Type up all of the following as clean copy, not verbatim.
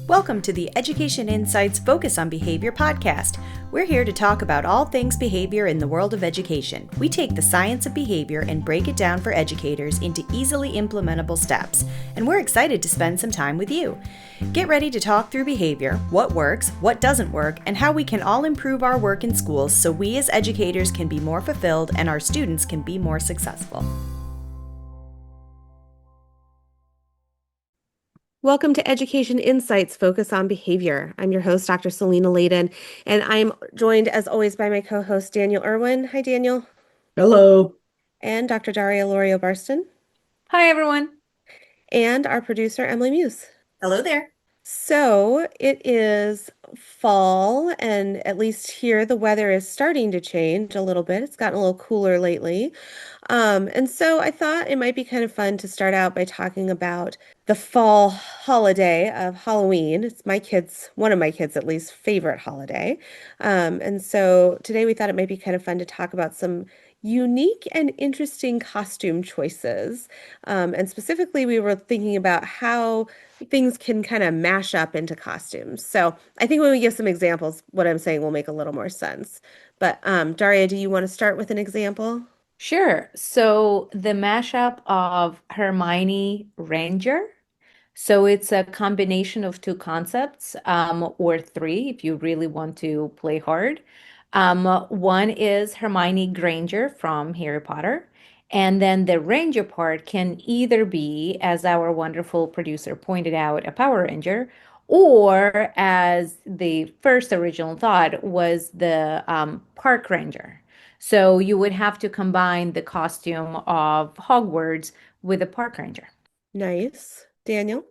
Welcome to the Education Insights Focus on Behavior podcast. We're here to talk about all things behavior in the world of education. We take the science of behavior and break it down for educators into easily implementable steps, and we're excited to spend some time with you. Get ready to talk through behavior, what works, what doesn't work, and how we can all improve our work in schools so we as educators can be more fulfilled and our students can be more successful. Welcome to Education Insights Focus on Behavior. I'm your host, Dr. Selena Layden, and I'm joined as always by my co-host, Daniel Irwin. Hi, Daniel. Hello. And Dr. Daria Lorio Barston. Hi, everyone. And our producer, Emily Muse. Hello there. So it is fall, and at least here the weather is starting to change a little bit. It's gotten a little cooler lately. And so I thought it might be kind of fun to start out by talking about the fall holiday of Halloween. It's one of my kids at least, favorite holiday. And so today we thought it might be kind of fun to talk about some unique and interesting costume choices. And specifically, we were thinking about how things can kind of mash up into costumes. So I think when we give some examples, what I'm saying will make a little more sense. But Daria, do you want to start with an example? Sure. So the mashup of Hermione Ranger. So it's a combination of two concepts, or three if you really want to play hard. One is Hermione Granger from Harry Potter. And then the Ranger part can either be, as our wonderful producer pointed out, a Power Ranger, or as the first original thought was the Park Ranger. So you would have to combine the costume of Hogwarts with the Park Ranger. Nice. Daniel?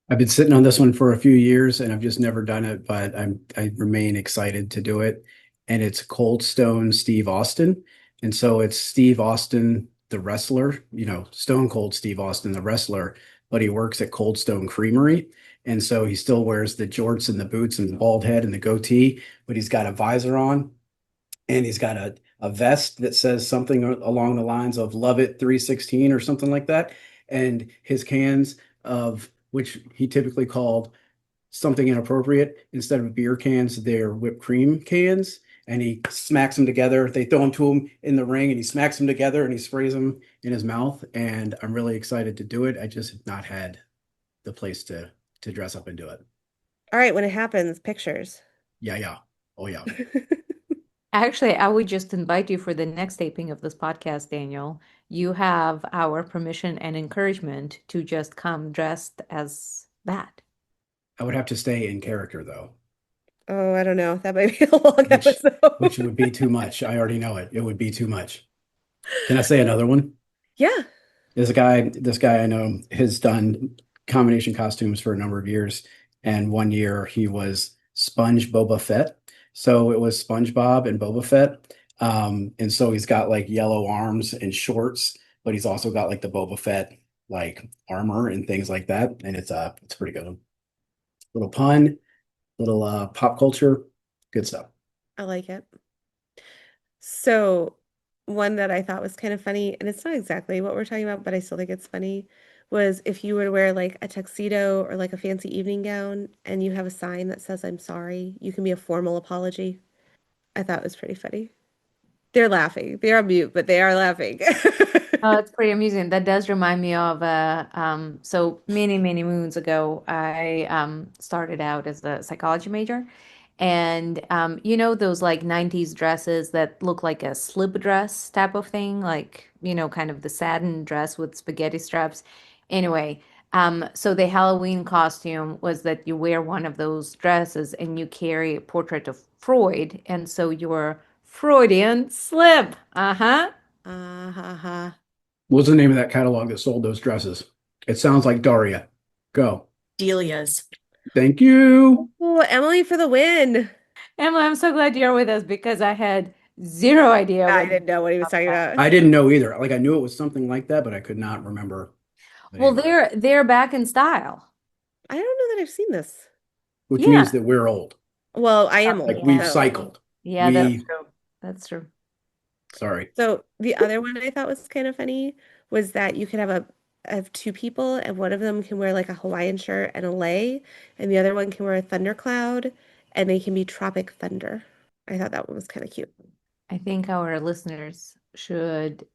I've been sitting on this one for a few years and I've just never done it, but I remain excited to do it. And it's Cold Stone Steve Austin. And so it's Steve Austin, the wrestler, Stone Cold Steve Austin, the wrestler, but he works at Cold Stone Creamery. And so he still wears the jorts and the boots and the bald head and the goatee, but he's got a visor on and he's got a vest that says something along the lines of Love It 316 or something like that. And his cans of which he typically called something inappropriate. Instead of beer cans, they're whipped cream cans. And he smacks them together. They throw them to him in the ring and he smacks them together and he sprays them in his mouth. And I'm really excited to do it. I just have not had the place to dress up and do it. All right, when it happens, pictures. Yeah. Oh, yeah. Actually, I would just invite you for the next taping of this podcast, Daniel. You have our permission and encouragement to just come dressed as that. I would have to stay in character, though. Oh, I don't know. That might be a long episode. Which would be too much. I already know it. It would be too much. Can I say another one? Yeah. This guy I know has done combination costumes for a number of years. And one year he was Sponge Boba Fett. So it was SpongeBob and Boba Fett. And so he's got like yellow arms and shorts, but he's also got like the Boba Fett like armor and things like that. And it's pretty good. Little pun, little pop culture, good stuff. I like it. So one that I thought was kind of funny, and it's not exactly what we're talking about, but I still think it's funny, was if you were to wear like a tuxedo or like a fancy evening gown and you have a sign that says, "I'm sorry," you can be a formal apology. I thought it was pretty funny. They're laughing. They're on mute, but they are laughing. Oh, it's pretty amusing. That does remind me of so many, many moons ago, I started out as a psychology major. And those like 90s dresses that look like a slip dress type of thing, like, kind of the satin dress with spaghetti straps. Anyway, so the Halloween costume was that you wear one of those dresses and you carry a portrait of Freud, and so you're Freudian slip. Uh-huh. Ha. What's the name of that catalog that sold those dresses? It sounds like Daria. Go. Delia's. Thank you. Oh, Emily for the win. Emily, I'm so glad you're with us because I had zero idea I what. didn't know what he was talking about. I didn't know either. Like I knew it was something like that, but I could not remember the Well, name of it. they're back in style. I don't know that I've seen this. Which Yeah. means that we're old. Well, I am Like old. we've Yeah. cycled. Yeah, that's true. That's true. Sorry. So the other one I thought was kind of funny was that you could have I have two people, and one of them can wear like a Hawaiian shirt and a lei, and the other one can wear a thundercloud, and they can be Tropic Thunder. I thought that one was kind of cute. I think our listeners should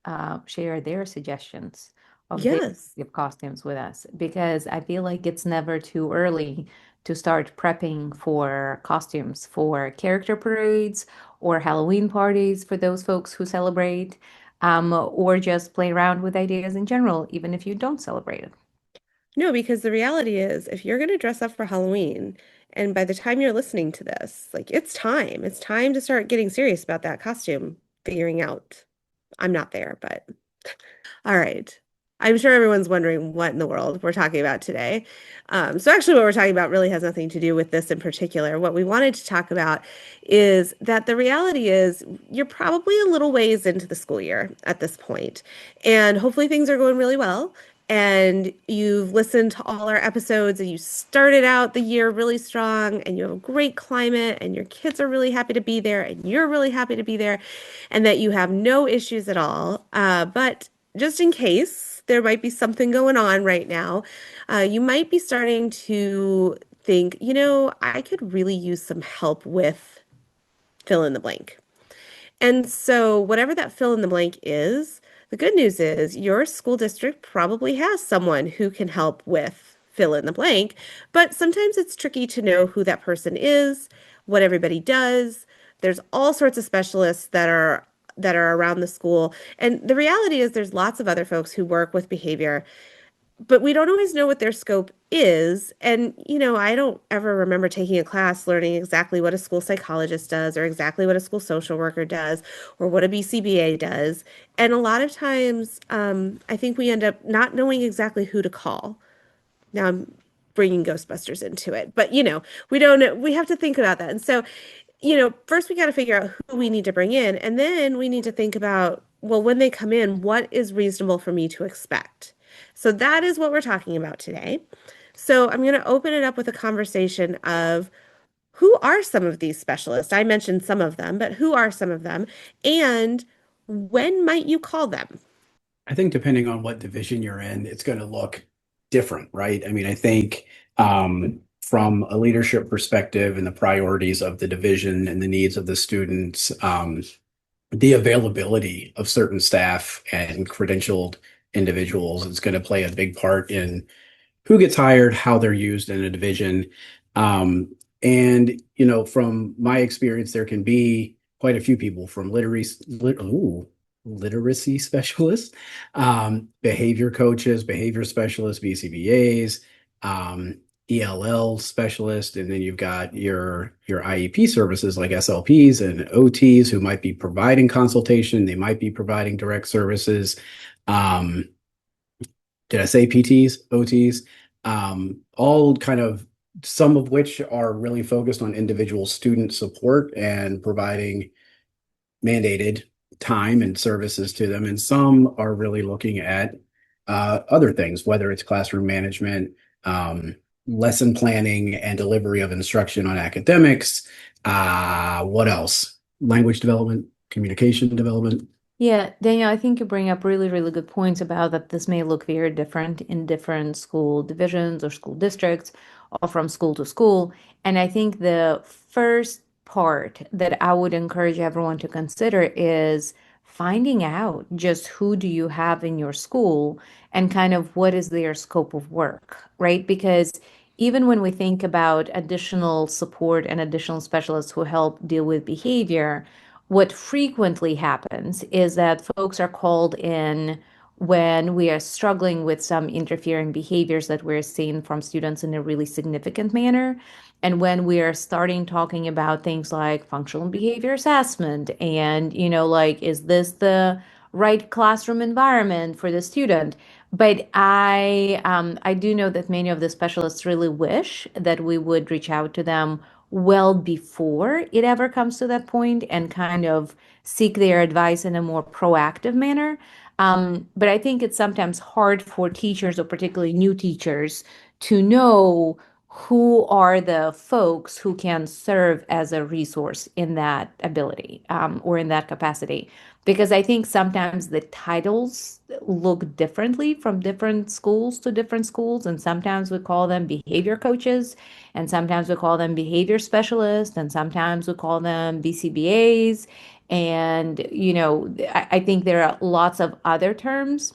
share their suggestions of their Yes. gift costumes with us because I feel like it's never too early to start prepping for costumes for character parades or Halloween parties for those folks who celebrate, or just play around with ideas in general, even if you don't celebrate it. No, because the reality is, if you're going to dress up for Halloween, and by the time you're listening to this, like it's time. It's time to start getting serious about that costume, figuring out. I'm not there, but all right. I'm sure everyone's wondering what in the world we're talking about today. So actually, what we're talking about really has nothing to do with this in particular. What we wanted to talk about is that the reality is you're probably a little ways into the school year at this point, and hopefully things are going really well. And you've listened to all our episodes, and you started out the year really strong, and you have a great climate, and your kids are really happy to be there, and you're really happy to be there, and that you have no issues at all. But just in case there might be something going on right now, you might be starting to think, I could really use some help with fill in the blank. And so, whatever that fill in the blank is, the good news is your school district probably has someone who can help with fill in the blank, but sometimes it's tricky to know who that person is, what everybody does. There's all sorts of specialists that are around the school. And the reality is there's lots of other folks who work with behavior, but we don't always know what their scope is. And, I don't ever remember taking a class learning exactly what a school psychologist does or exactly what a school social worker does or what a BCBA does. And a lot of times, I think we end up not knowing exactly who to call. Now I'm bringing Ghostbusters into it, but we don't know. We have to think about that. And so, first we got to figure out who we need to bring in, and then we need to think about, well, when they come in, what is reasonable for me to expect? So that is what we're talking about today. So I'm going to open it up with a conversation of who are some of these specialists? I mentioned some of them, but who are some of them? And when might you call them? I think depending on what division you're in, it's going to look different, right? I mean, I think from a leadership perspective and the priorities of the division and the needs of the students, the availability of certain staff and credentialed individuals is going to play a big part in who gets hired, how they're used in a division. And, from my experience, there can be quite a few people from literacy specialists, behavior coaches, behavior specialists, BCBAs, ELL specialists, and then you've got your IEP services like SLPs and OTs who might be providing consultation. They might be providing direct services. Did I say PTs, OTs? All kind of some of which are really focused on individual student support and providing mandated time and services to them. And some are really looking at other things, whether it's classroom management, lesson planning and delivery of instruction on academics. What else? Language development, communication development. Yeah, Daniel, I think you bring up really, really good points about that this may look very different in different school divisions or school districts or from school to school. And I think the first part that I would encourage everyone to consider is finding out just who do you have in your school and kind of what is their scope of work, right? Because even when we think about additional support and additional specialists who help deal with behavior, what frequently happens is that folks are called in when we are struggling with some interfering behaviors that we're seeing from students in a really significant manner. And when we are starting talking about things like functional behavior assessment and, like, is this the right classroom environment for the student? But I do know that many of the specialists really wish that we would reach out to them well before it ever comes to that point and kind of seek their advice in a more proactive manner. But I think it's sometimes hard for teachers or particularly new teachers to know who are the folks who can serve as a resource in that ability, or in that capacity. Because I think sometimes the titles look differently from different schools to different schools. And sometimes we call them behavior coaches, and sometimes we call them behavior specialists, and sometimes we call them BCBAs. And, I think there are lots of other terms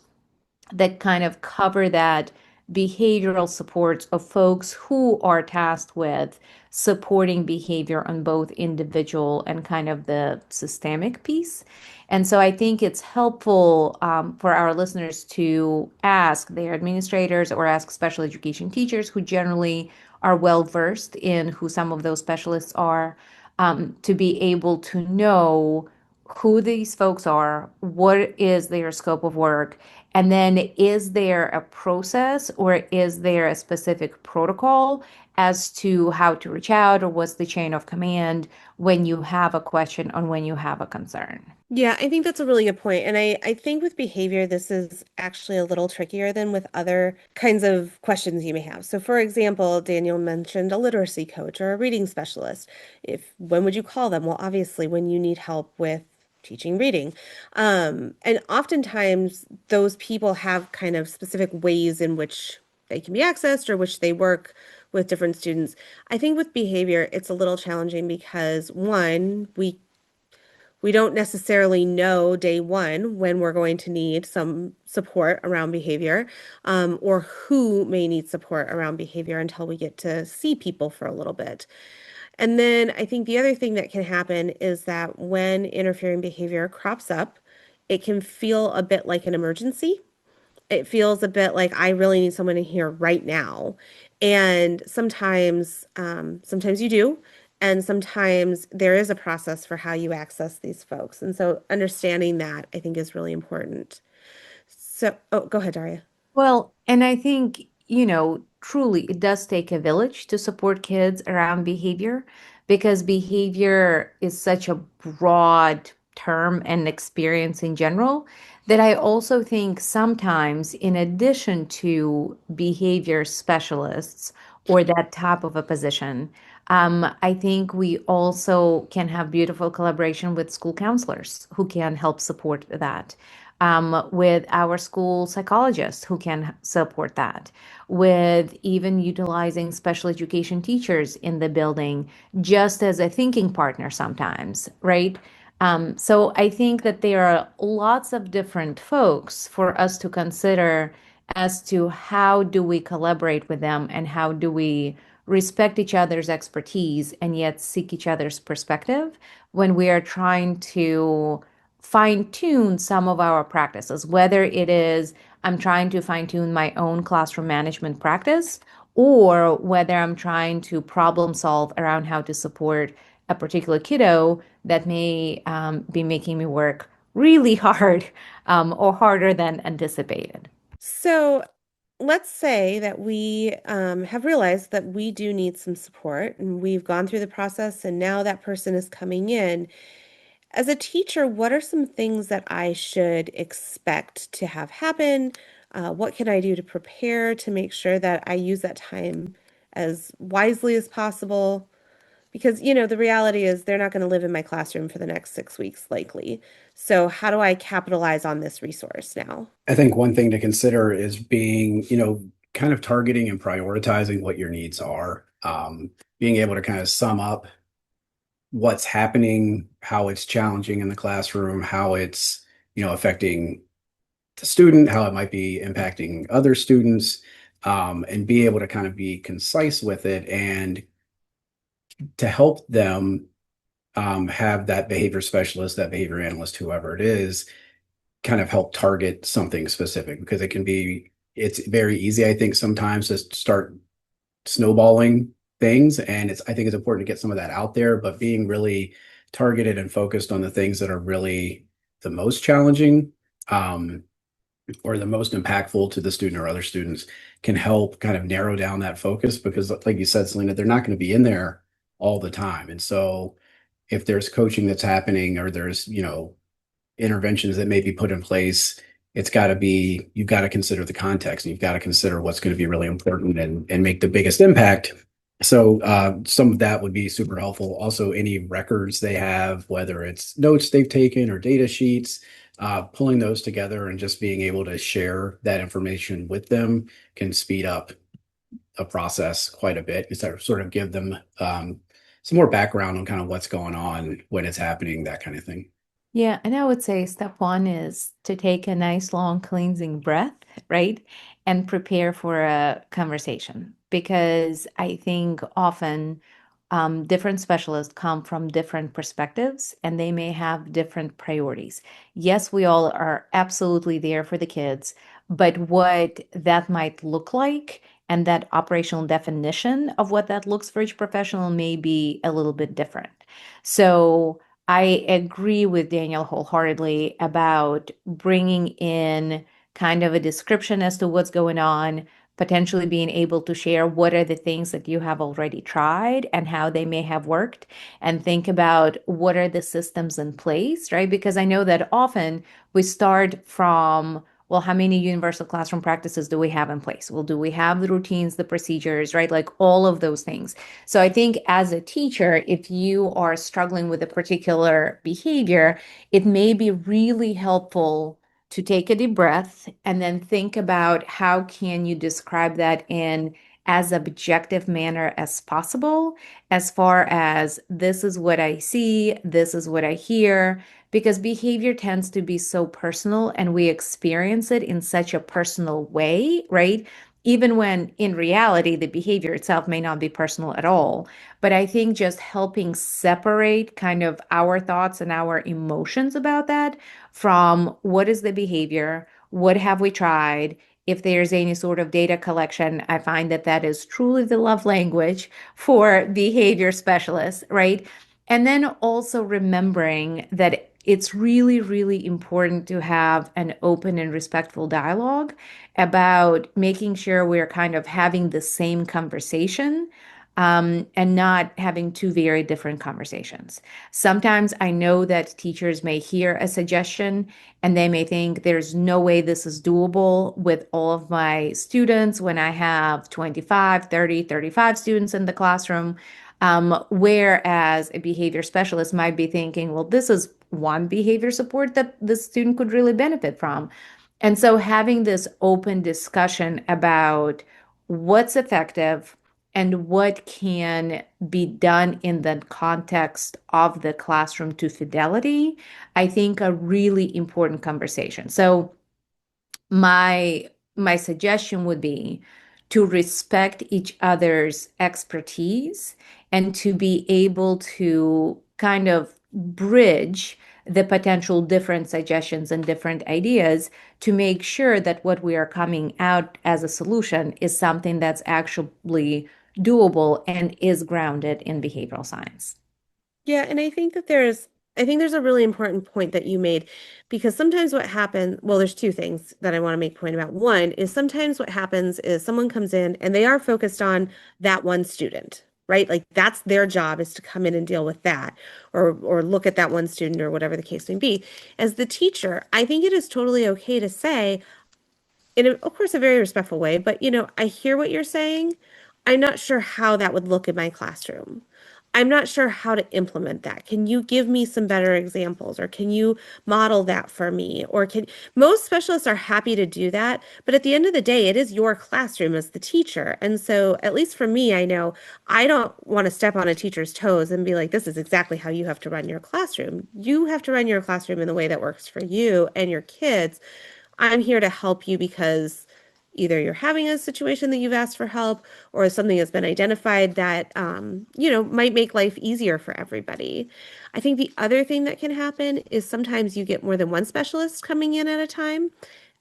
that kind of cover that behavioral supports of folks who are tasked with supporting behavior on both individual and kind of the systemic piece. And so I think it's helpful, for our listeners to ask their administrators or ask special education teachers who generally are well versed in who some of those specialists are, to be able to know who these folks are, what is their scope of work, and then is there a process or is there a specific protocol as to how to reach out, or what's the chain of command when you have a question or when you have a concern? Yeah, I think that's a really good point. And I think with behavior, this is actually a little trickier than with other kinds of questions you may have. So, for example, Daniel mentioned a literacy coach or a reading specialist. When would you call them? Well, obviously, when you need help with teaching reading. And oftentimes, those people have kind of specific ways in which they can be accessed or which they work with different students. I think with behavior, it's a little challenging because one, we don't necessarily know day one when we're going to need some support around behavior, or who may need support around behavior until we get to see people for a little bit. And then I think the other thing that can happen is that when interfering behavior crops up, it can feel a bit like an emergency. It feels a bit like I really need someone in here right now. And sometimes you do, and sometimes there is a process for how you access these folks. And so understanding that I think is really important. So, oh, go ahead, Daria. Well, and I think, truly it does take a village to support kids around behavior, because behavior is such a broad term and experience in general, that I also think sometimes, in addition to behavior specialists or that type of a position, I think we also can have beautiful collaboration with school counselors who can help support that, with our school psychologists who can support that, with even utilizing special education teachers in the building just as a thinking partner sometimes, right? So I think that there are lots of different folks for us to consider as to how do we collaborate with them and how do we respect each other's expertise and yet seek each other's perspective when we are trying to fine tune some of our practices, whether it is I'm trying to fine tune my own classroom management practice, or whether I'm trying to problem solve around how to support a particular kiddo that may, be making me work really hard, or harder than anticipated. So let's say that we have realized that we do need some support and we've gone through the process and now that person is coming in. As a teacher, what are some things that I should expect to have happen? What can I do to prepare to make sure that I use that time as wisely as possible? Because, the reality is they're not going to live in my classroom for the next 6 weeks, likely. So, how do I capitalize on this resource now? I think one thing to consider is being, kind of targeting and prioritizing what your needs are. Being able to kind of sum up what's happening, how it's challenging in the classroom, how it's, affecting the student, how it might be impacting other students, and be able to kind of be concise with it and to help them, have that behavior specialist, that behavior analyst, whoever it is, kind of help target something specific because it's very easy, I think, sometimes to start snowballing things. And I think it's important to get some of that out there, but being really targeted and focused on the things that are really the most challenging, or the most impactful to the student or other students can help kind of narrow down that focus because like you said, Selena, they're not going to be in there all the time. And so if there's coaching that's happening or there's, interventions that may be put in place, you've got to consider the context and you've got to consider what's going to be really important and make the biggest impact So some of that would be super helpful. Also, any records they have, whether it's notes they've taken or data sheets, pulling those together and just being able to share that information with them can speed up a process quite a bit. It's sort of give them some more background on kind of what's going on when it's happening, that kind of thing. Yeah, and I would say step one is to take a nice long cleansing breath, right? And prepare for a conversation. Because I think often different specialists come from different perspectives and they may have different priorities. Yes, we all are absolutely there for the kids, but what that might look like and that operational definition of what that looks for each professional may be a little bit different. So, I agree with Daniel wholeheartedly about bringing in kind of a description as to what's going on, potentially being able to share what are the things that you have already tried and how they may have worked, and think about what are the systems in place, right? Because I know that often we start from, well, how many universal classroom practices do we have in place? Well, do we have the routines, the procedures, right? Like all of those things. So I think as a teacher, if you are struggling with a particular behavior, it may be really helpful to take a deep breath and then think about how can you describe that in as objective manner as possible, as far as this is what I see, this is what I hear, because behavior tends to be so personal and we experience it in such a personal way, right? Even when in reality, the behavior itself may not be personal at all. But I think just helping separate kind of our thoughts and our emotions about that from what is the behavior, what have we tried. If there's any sort of data collection, I find that that is truly the love language for behavior specialists, right? And then also remembering that it's really, really important to have an open and respectful dialogue about making sure we're kind of having the same conversation, and not having two very different conversations. Sometimes I know that teachers may hear a suggestion and they may think there's no way this is doable with all of my students when I have 25, 30, 35 students in the classroom. Whereas a behavior specialist might be thinking, well, this is one behavior support that the student could really benefit from. And so having this open discussion about what's effective and what can be done in the context of the classroom to fidelity, I think a really important conversation. So my suggestion would be to respect each other's expertise and to be able to kind of bridge the potential different suggestions and different ideas to make sure that what we are coming out as a solution is something that's actually doable and is grounded in behavioral science. Yeah, and I think there's a really important point that you made because sometimes what happens, well, there's two things that I want to make point about. One is sometimes what happens is someone comes in and they are focused on that one student, right? Like that's their job is to come in and deal with that or look at that one student or whatever the case may be. As the teacher, I think it is totally okay to say, of course, a very respectful way, but I hear what you're saying. I'm not sure how that would look in my classroom. I'm not sure how to implement that. Can you give me some better examples or can you model that for me? Or can most specialists are happy to do that, but at the end of the day, it is your classroom as the teacher. And so, at least for me, I know I don't want to step on a teacher's toes and be like, this is exactly how you have to run your classroom. You have to run your classroom in the way that works for you and your kids. I'm here to help you because either you're having a situation that you've asked for help or something has been identified that might make life easier for everybody. I think the other thing that can happen is sometimes you get more than one specialist coming in at a time,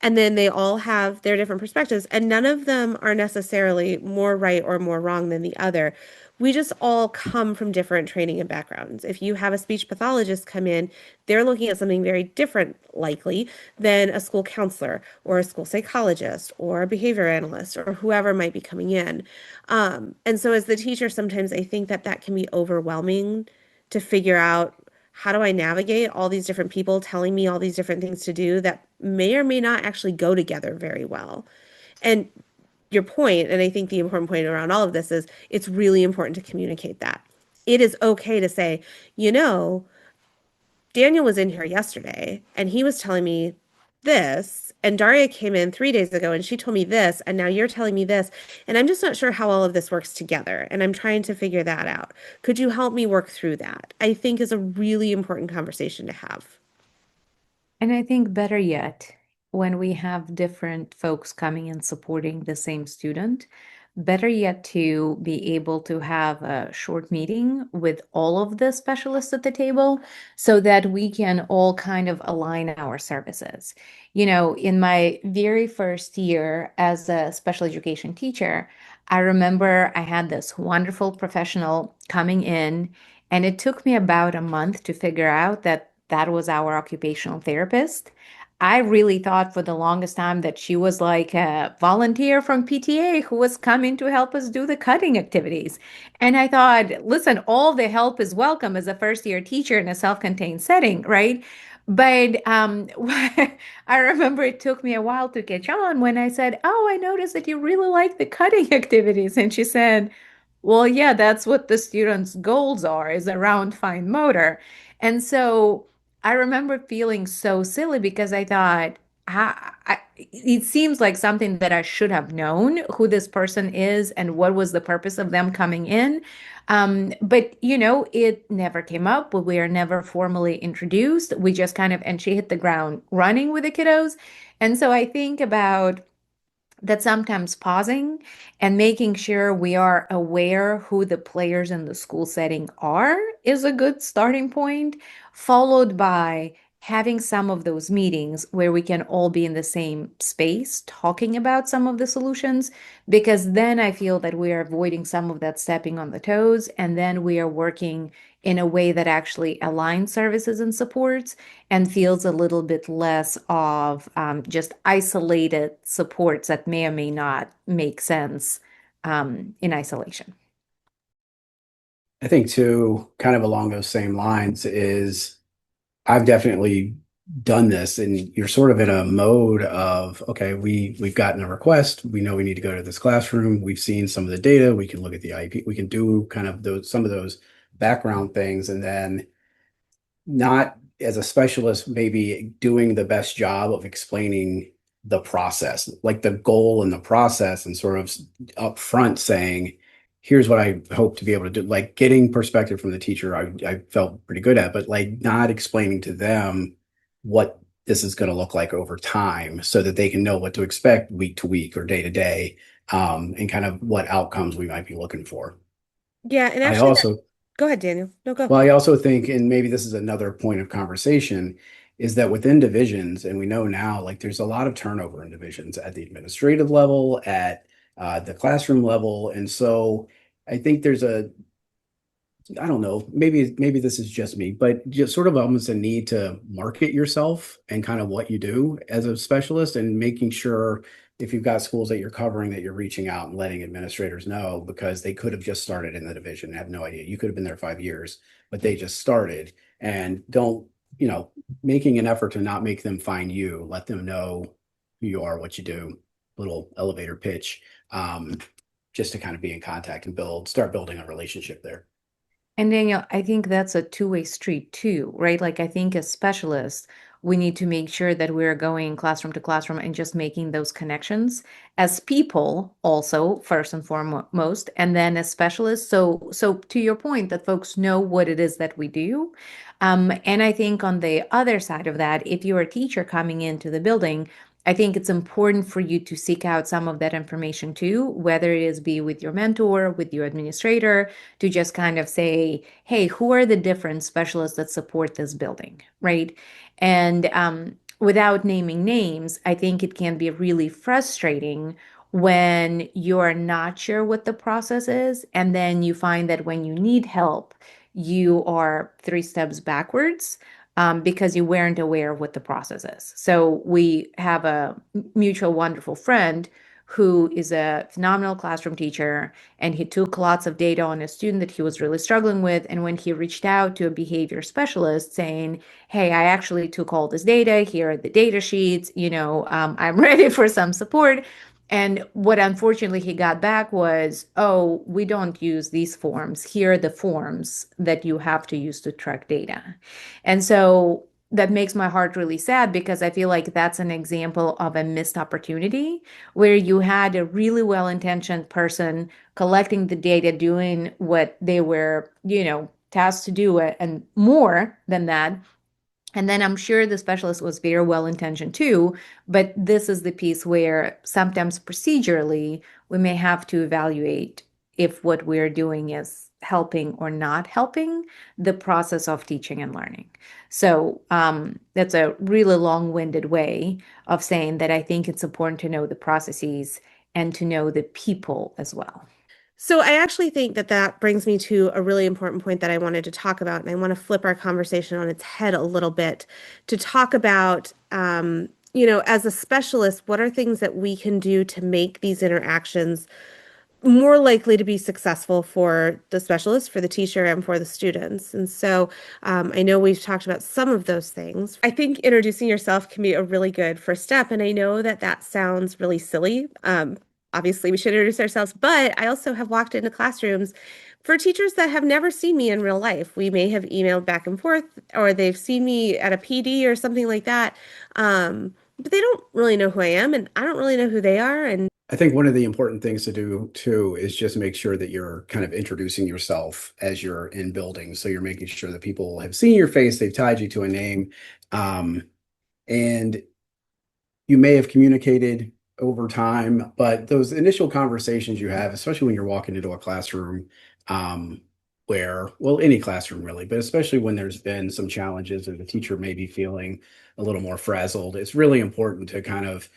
and then they all have their different perspectives, and none of them are necessarily more right or more wrong than the other. We just all come from different training and backgrounds. If you have a speech pathologist come in, they're looking at something very different, likely, than a school counselor or a school psychologist or a behavior analyst or whoever might be coming in. And so, as the teacher, sometimes I think that that can be overwhelming to figure out how do I navigate all these different people telling me all these different things to do that may or may not actually go together very well. And your point, and I think the important point around all of this is it's really important to communicate that. It is okay to say, you know, Daniel was in here yesterday and he was telling me this, and Daria came in 3 days ago and she told me this, and now you're telling me this, and I'm just not sure how all of this works together, and I'm trying to figure that out. Could you help me work through that? I think is a really important conversation to have. And I think better yet, when we have different folks coming and supporting the same student, better yet to be able to have a short meeting with all of the specialists at the table so that we can all kind of align our services. You know, in my very first year as a special education teacher, I remember I had this wonderful professional coming in, and it took me about a month to figure out that that was our occupational therapist. I really thought for the longest time that she was like a volunteer from PTA who was coming to help us do the cutting activities. And I thought, listen, all the help is welcome as a first year teacher in a self-contained setting, right? But I remember it took me a while to catch on when I said, "Oh, I noticed that you really like the cutting activities." And she said, "Well, yeah, that's what the students' goals are, is around fine motor." And so I remember feeling so silly because I thought, it seems like something that I should have known who this person is and what was the purpose of them coming in. But you know, it never came up. We are never formally introduced. We just kind of, and she hit the ground running with the kiddos. And so I think about that sometimes pausing and making sure we are aware who the players in the school setting are is a good starting point, followed by having some of those meetings where we can all be in the same space talking about some of the solutions, because then I feel that we are avoiding some of that stepping on the toes, and then we are working in a way that actually aligns services and supports and feels a little bit less of just isolated supports that may or may not make sense in isolation. I think too, kind of along those same lines is I've definitely done this, and you're sort of in a mode of, okay, we've gotten a request, we know we need to go to this classroom, we've seen some of the data, we can look at the IP, we can do kind of those some of those background things, and then not as a specialist, maybe doing the best job of explaining the process, like the goal and the process, and sort of upfront saying, here's what I hope to be able to do. Like getting perspective from the teacher, I felt pretty good at, but like not explaining to them what this is going to look like over time so that they can know what to expect week to week or day to day, and kind of what outcomes we might be looking for. Yeah, and I actually also go ahead, Daniel. No, go. Well, I also think, and maybe this is another point of conversation, is that within divisions, and we know now, like there's a lot of turnover in divisions at the administrative level, at the classroom level. And so I think there's I don't know, maybe this is just me, but just sort of almost a need to market yourself and kind of what you do as a specialist, and making sure if you've got schools that you're covering that you're reaching out and letting administrators know, because they could have just started in the division and have no idea. You could have been there 5 years, but they just started, and don't, making an effort to not make them find you, let them know who you are, what you do, little elevator pitch, just to kind of be in contact and start building a relationship there. And Daniel, I think that's a two-way street too, right? Like I think as specialists, we need to make sure that we're going classroom to classroom and just making those connections as people also first and foremost, and then as specialists. So to your point, that folks know what it is that we do. And I think on the other side of that, if you're a teacher coming into the building, I think it's important for you to seek out some of that information too, whether it is be with your mentor, with your administrator, to just kind of say, hey, who are the different specialists that support this building, right? And without naming names, I think it can be really frustrating when you're not sure what the process is, and then you find that when you need help, you are three steps backwards. Because you weren't aware of what the process is. So we have a mutual wonderful friend who is a phenomenal classroom teacher, and he took lots of data on a student that he was really struggling with. And when he reached out to a behavior specialist saying, hey, I actually took all this data, here are the data sheets, I'm ready for some support. And what unfortunately he got back was, oh, we don't use these forms. Here are the forms that you have to use to track data. And so that makes my heart really sad because I feel like that's an example of a missed opportunity where you had a really well-intentioned person collecting the data, doing what they were, tasked to do, and more than that. And then I'm sure the specialist was very well intentioned too, but this is the piece where sometimes procedurally we may have to evaluate if what we're doing is helping or not helping the process of teaching and learning. So that's a really long-winded way of saying that I think it's important to know the processes and to know the people as well. So I actually think that that brings me to a really important point that I wanted to talk about, and I want to flip our conversation on its head a little bit to talk about, as a specialist, what are things that we can do to make these interactions more likely to be successful for the specialist, for the teacher, and for the students. And so I know we've talked about some of those things. I think introducing yourself can be a really good first step. And I know that that sounds really silly. Obviously, we should introduce ourselves, but I also have walked into classrooms for teachers that have never seen me in real life. We may have emailed back and forth, or they've seen me at a PD or something like that. But they don't really know who I am, and I don't really know who they are. And I think one of the important things to do too is just make sure that you're kind of introducing yourself as you're in buildings. So you're making sure that people have seen your face, they've tied you to a name, and you may have communicated over time, but those initial conversations you have, especially when you're walking into a classroom, well, any classroom really, but especially when there's been some challenges or the teacher may be feeling a little more frazzled, it's really important to kind of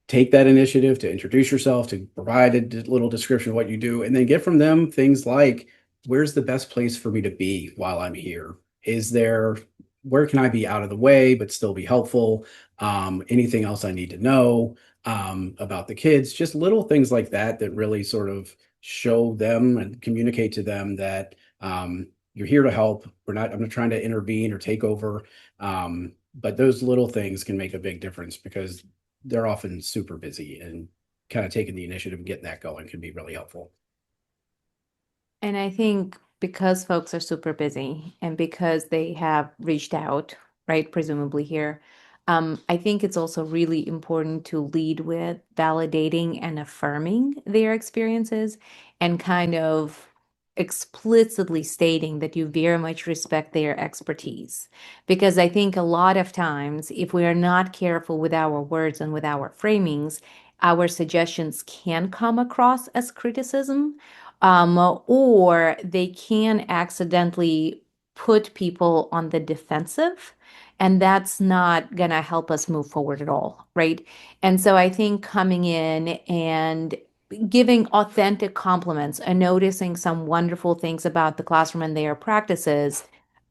take that initiative to introduce yourself, to provide a little description of what you do, and then get from them things like, where's the best place for me to be while I'm here? Where can I be out of the way but still be helpful? Anything else I need to know about the kids? Just little things like that that really sort of show them and communicate to them that you're here to help. I'm not trying to intervene or take over. But those little things can make a big difference because they're often super busy, and kind of taking the initiative and getting that going can be really helpful. And I think because folks are super busy and because they have reached out, right, presumably here, I think it's also really important to lead with validating and affirming their experiences and kind of explicitly stating that you very much respect their expertise. Because I think a lot of times, if we are not careful with our words and with our framings, our suggestions can come across as criticism, or they can accidentally put people on the defensive. And that's not going to help us move forward at all, right? And so I think coming in and giving authentic compliments and noticing some wonderful things about the classroom and their practices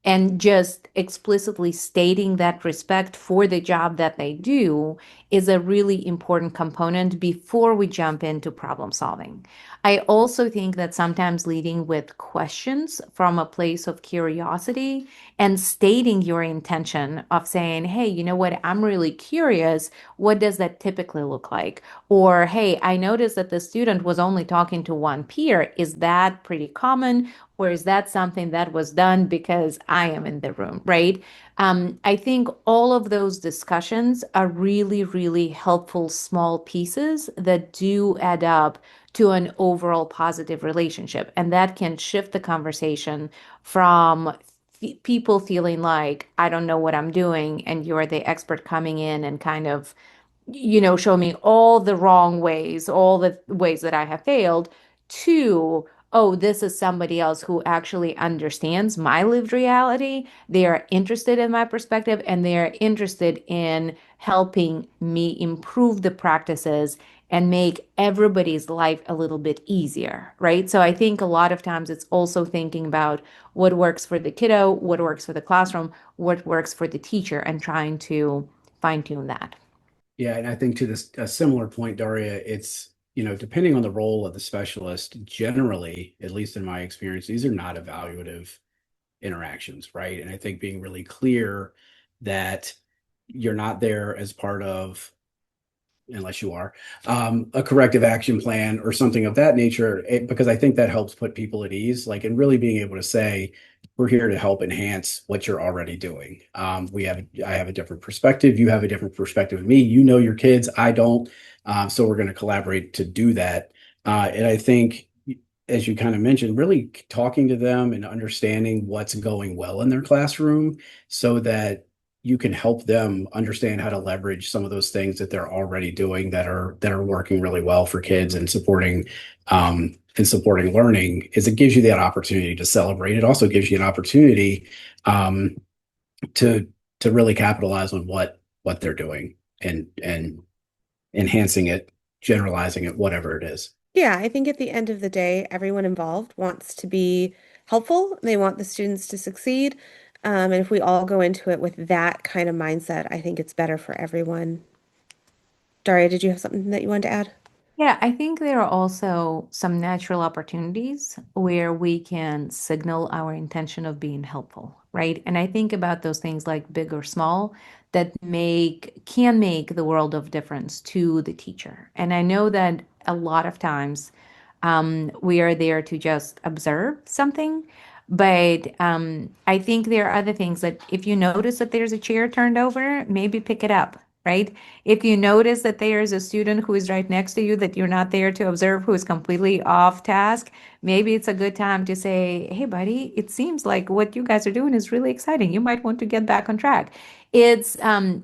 and just explicitly stating that respect for the job that they do is a really important component before we jump into problem solving. I also think that sometimes leading with questions from a place of curiosity and stating your intention of saying, hey, you know what, I'm really curious. What does that typically look like? Or, hey, I noticed that the student was only talking to one peer. Is that pretty common? Or is that something that was done because I am in the room, right? I think all of those discussions are really, really helpful small pieces that do add up to an overall positive relationship. And that can shift the conversation from people feeling like, I don't know what I'm doing, and you're the expert coming in and kind of show me all the wrong ways, all the ways that I have failed, to, oh, this is somebody else who actually understands my lived reality. They are interested in my perspective and they are interested in helping me improve the practices and make everybody's life a little bit easier, right? So I think a lot of times it's also thinking about what works for the kiddo, what works for the classroom, what works for the teacher, and trying to fine tune that. Yeah, and I think to this a similar point, Daria, it's, depending on the role of the specialist, generally, at least in my experience, these are not evaluative interactions, right? And I think being really clear that you're not there as part of unless you are, a corrective action plan or something of that nature, because I think that helps put people at ease, like, and really being able to say, we're here to help enhance what you're already doing. I have a different perspective. You have a different perspective of me. You know your kids, I don't. So we're going to collaborate to do that. And I think, as you kind of mentioned, really talking to them and understanding what's going well in their classroom so that you can help them understand how to leverage some of those things that they're already doing that are working really well for kids and supporting learning. Is it gives you that opportunity to celebrate. It also gives you an opportunity to really capitalize on what they're doing and enhancing it, generalizing it, whatever it is. Yeah, I think at the end of the day, everyone involved wants to be helpful. They want the students to succeed. And if we all go into it with that kind of mindset, I think it's better for everyone. Daria, did you have something that you wanted to add? Yeah, I think there are also some natural opportunities where we can signal our intention of being helpful, right? And I think about those things like big or small that can make the world of difference to the teacher. And I know that a lot of times we are there to just observe something. But I think there are other things that if you notice that there's a chair turned over, maybe pick it up, right? If you notice that there's a student who is right next to you that you're not there to observe, who is completely off task, maybe it's a good time to say, hey, buddy, it seems like what you guys are doing is really exciting. You might want to get back on track. And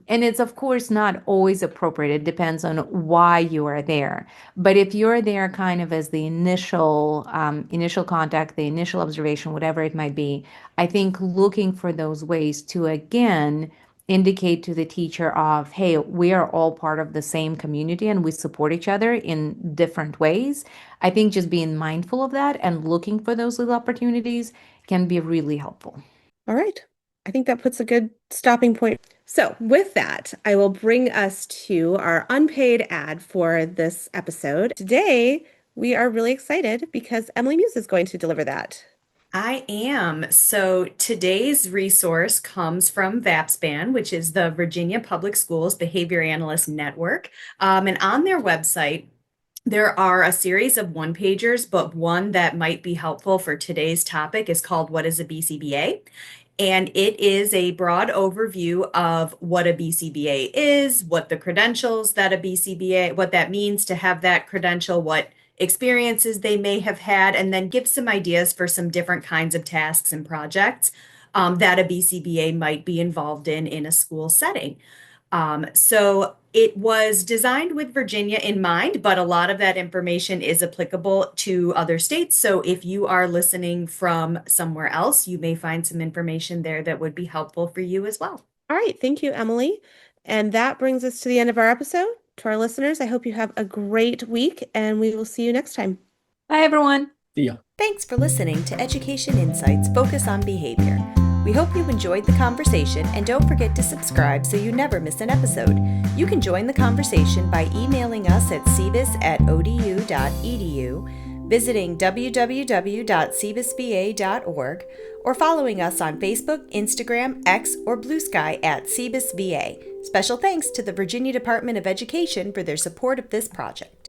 it's of course not always appropriate. It depends on why you are there. But if you're there kind of as the initial contact, the initial observation, whatever it might be, I think looking for those ways to again indicate to the teacher of, hey, we are all part of the same community and we support each other in different ways. I think just being mindful of that and looking for those little opportunities can be really helpful. All right. I think that puts a good stopping point. So, with that, I will bring us to our unpaid ad for this episode. Today, we are really excited because Emily Muse is going to deliver that. I am. So today's resource comes from VAPSBAN, which is the Virginia Public Schools Behavior Analyst Network. And on their website, there are a series of one-pagers, but one that might be helpful for today's topic is called What is a BCBA? And it is a broad overview of what a BCBA is, what the credentials that a BCBA, what that means to have that credential, what experiences they may have had, and then give some ideas for some different kinds of tasks and projects that a BCBA might be involved in a school setting. So it was designed with Virginia in mind, but a lot of that information is applicable to other states. So if you are listening from somewhere else, you may find some information there that would be helpful for you as well. All right. Thank you, Emily. And that brings us to the end of our episode. To our listeners, I hope you have a great week and we will see you next time. Bye, everyone. See ya. Thanks for listening to Education Insights Focus on Behavior. We hope you enjoyed the conversation and don't forget to subscribe so you never miss an episode. You can join the conversation by emailing us at cbis@odu.edu, visiting www.cbisva.org, or following us on Facebook, Instagram, X, or Blue Sky at CBISVA. Special thanks to the Virginia Department of Education for their support of this project.